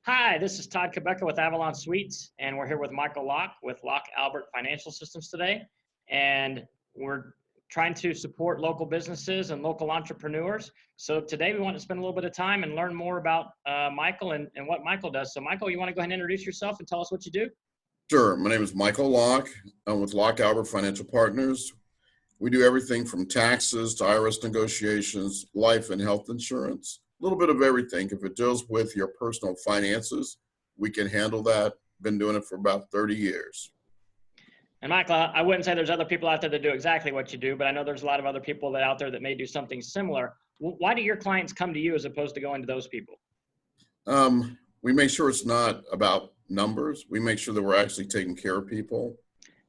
Hi, this is Todd Quebeca with Avalon Suites, and we're here with Michael Locke with Locke Albert Financial Systems today. And we're trying to support local businesses and local entrepreneurs. So today we want to spend a little bit of time and learn more about Michael and what Michael does. So Michael, you want to go ahead and introduce yourself and tell us what you do? Sure. My name is Michael Locke. I'm with Locke Albert Financial Partners. We do everything from taxes to IRS negotiations, life and health insurance, a little bit of everything. If it deals with your personal finances, we can handle that. Been doing it for about 30 years. And Michael, I wouldn't say there's other people out there that do exactly what you do, but I know there's a lot of other people that out there that may do something similar. Why do your clients come to you as opposed to going to those people? We make sure it's not about numbers. We make sure that we're actually taking care of people.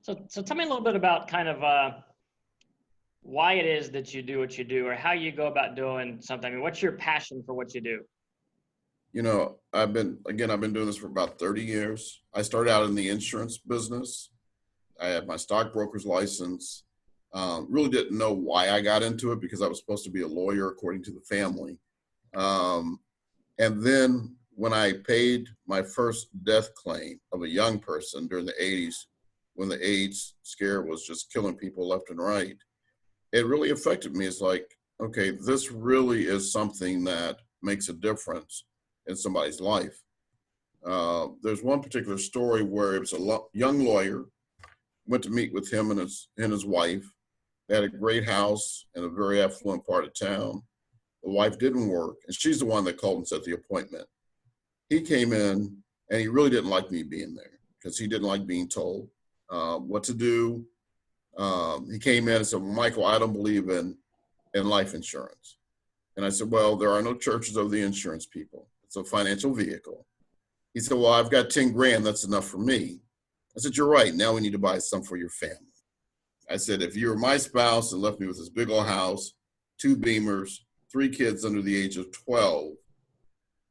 So tell me a little bit about kind of why it is that you do what you do, or how you go about doing something. I mean, what's your passion for what you do? You know, I've been doing this for about 30 years. I started out in the insurance business. I had my stockbroker's license. Really didn't know why I got into it because I was supposed to be a lawyer according to the family. And then when I paid my first death claim of a young person during the 80s, when the AIDS scare was just killing people left and right, it really affected me. It's like, okay, this really is something that makes a difference in somebody's life. There's one particular story where it was a young lawyer, went to meet with him and his wife. They had a great house in a very affluent part of town. The wife didn't work, and she's the one that called and set the appointment. He came in, and he really didn't like me being there because he didn't like being told what to do. He came in and said, Michael, I don't believe in life insurance. And I said, well, there are no churches of the insurance people. It's a financial vehicle. He said, well, I've got 10 grand. That's enough for me. I said, you're right. Now we need to buy some for your family. I said, if you were my spouse and left me with this big old house, 2 Beamers, 3 kids under the age of 12,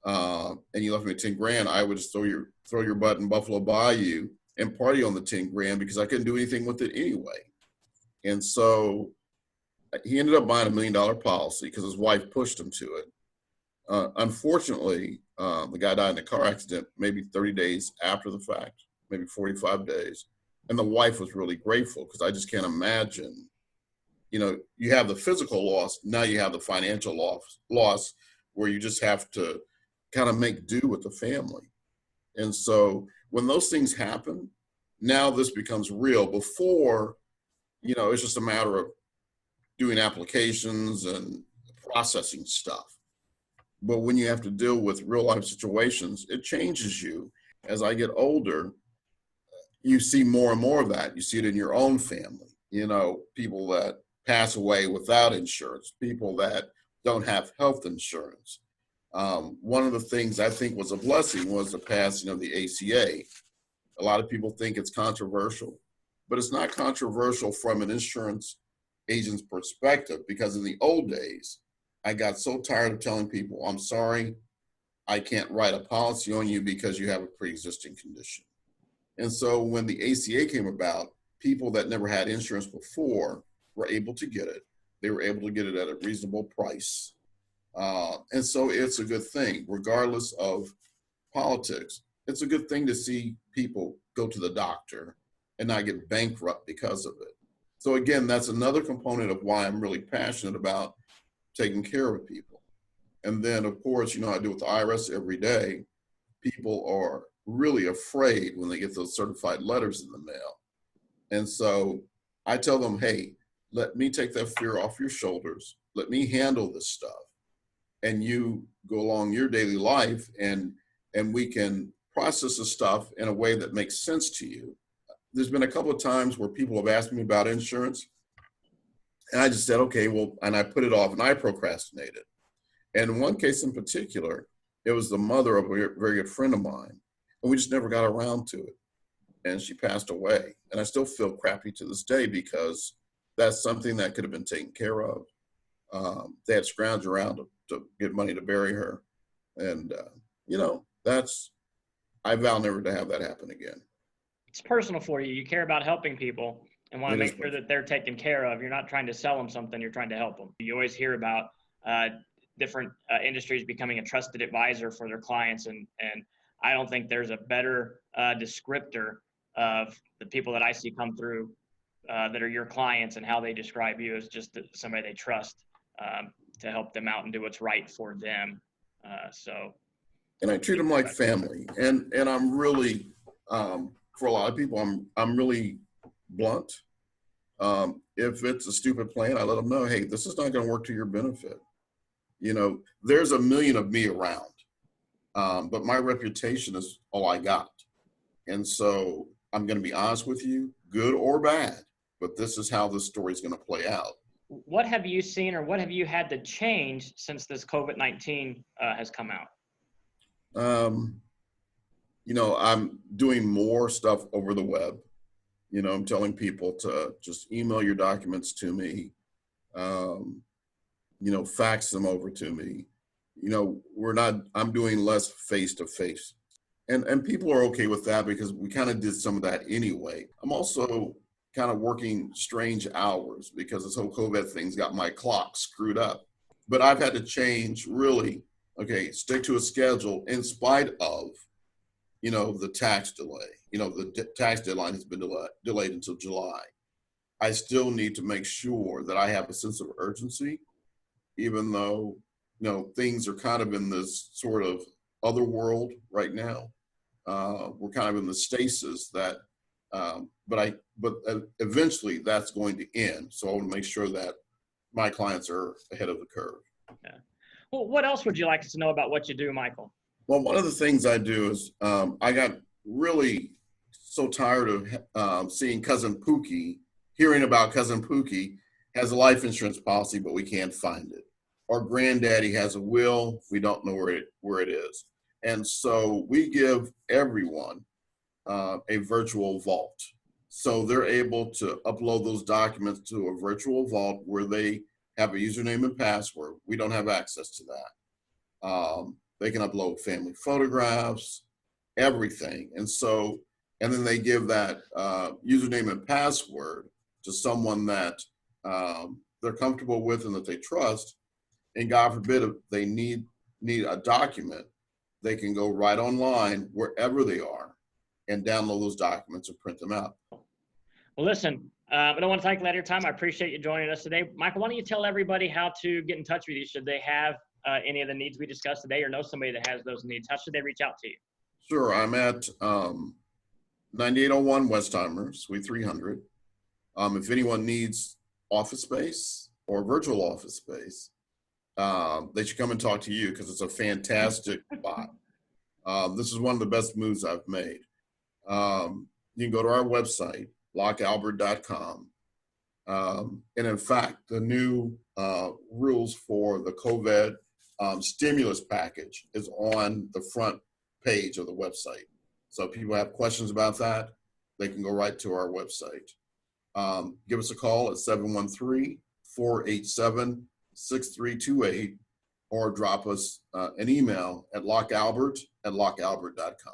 and you left me 10 grand, I would just throw your butt in Buffalo Bayou and party on the 10 grand because I couldn't do anything with it anyway. And so he ended up buying $1 million policy because his wife pushed him to it. Unfortunately, the guy died in a car accident maybe 30 days after the fact, maybe 45 days. And the wife was really grateful because I just can't imagine, you know, you have the physical loss, now you have the financial loss where you just have to kind of make do with the family. And so when those things happen, now this becomes real. Before, you know, it's just a matter of doing applications and processing stuff. But when you have to deal with real life situations, it changes you. As I get older, you see more and more of that. You see it in your own family, you know, people that pass away without insurance, people that don't have health insurance. One of the things I think was a blessing was the passing of the ACA. A lot of people think it's controversial, but it's not controversial from an insurance agent's perspective, because in the old days, I got so tired of telling people, I'm sorry, I can't write a policy on you because you have a pre-existing condition. And so when the ACA came about, people that never had insurance before were able to get it. They were able to get it at a reasonable price. And so it's a good thing, regardless of politics. It's a good thing to see people go to the doctor and not get bankrupt because of it. So again, that's another component of why I'm really passionate about taking care of people. And then, of course, you know, I do with the IRS every day. People are really afraid when they get those certified letters in the mail. And so I tell them, hey, let me take that fear off your shoulders. Let me handle this stuff. And you go along your daily life and we can process the stuff in a way that makes sense to you. There's been a couple of times where people have asked me about insurance, and I just said, okay, well, and I put it off and I procrastinated. And in one case in particular, it was the mother of a very good friend of mine, and we just never got around to it. And she passed away. And I still feel crappy to this day because that's something that could have been taken care of. They had scrounged around to get money to bury her. And, you know, I vow never to have that happen again. It's personal for you. You care about helping people and want to It make is sure that they're taken care of. You're not trying to sell them something. You're trying to help them. You always hear about different industries becoming a trusted advisor for their clients. And I don't think there's a better descriptor of the people that I see come through that are your clients and how they describe you as just somebody they trust to help them out and do what's right for them. And I treat them like family. And I'm really, for a lot of people, I'm really blunt. If it's a stupid plan, I let them know, hey, this is not going to work to your benefit. You know, there's a million of me around, but my reputation is all I got. And so I'm going to be honest with you, good or bad, but this is how this story is going to play out. What have you seen or what have you had to change since this COVID-19 has come out? You know, I'm doing more stuff over the web. You know, I'm telling people to just email your documents to me, you know, fax them over to me. You know, I'm doing less face-to-face. And people are okay with that because we kind of did some of that anyway. I'm also kind of working strange hours because this whole COVID thing's got my clock screwed up. But I've had to change really, okay, stick to a schedule in spite of, you know, the tax delay. You know, the tax deadline has been delayed until July. I still need to make sure that I have a sense of urgency, even though, you know, things are kind of in this sort of other world right now. We're kind of in the stasis that, but eventually that's going to end. So I want to make sure that my clients are ahead of the curve. Yeah. Well, what else would you like us to know about what you do, Michael? Well, one of the things I do is I got really so tired of seeing Cousin Pookie, hearing about Cousin Pookie has a life insurance policy, but we can't find it. Or Granddaddy has a will, we don't know where it is. And so we give everyone a virtual vault. So they're able to upload those documents to a virtual vault where they have a username and password. We don't have access to that. They can upload family photographs, everything. And then they give that username and password to someone that they're comfortable with and that they trust. And God forbid if they need a document, they can go right online wherever they are and download those documents and print them out. Well, listen, I don't want to take a lot of your time. I appreciate you joining us today. Michael, why don't you tell everybody how to get in touch with you? Should they have any of the needs we discussed today or know somebody that has those needs? How should they reach out to you? Sure. I'm at 9801 Westheimer, Suite 300. If anyone needs office space or virtual office space, they should come and talk to you because it's a fantastic spot. This is one of the best moves I've made. You can go to our website, lockealbert.com. And in fact, the new rules for the COVID stimulus package is on the front page of the website. So if people have questions about that, they can go right to our website. Give us a call at 713-487-6328 or drop us an email at lockealbert@lockealbert.com.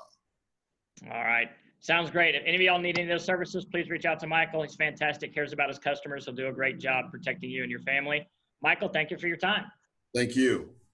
All right. Sounds great. If any of y'all need any of those services, please reach out to Michael. He's fantastic, cares about his customers. He'll do a great job protecting you and your family. Michael, thank you for your time. Thank you.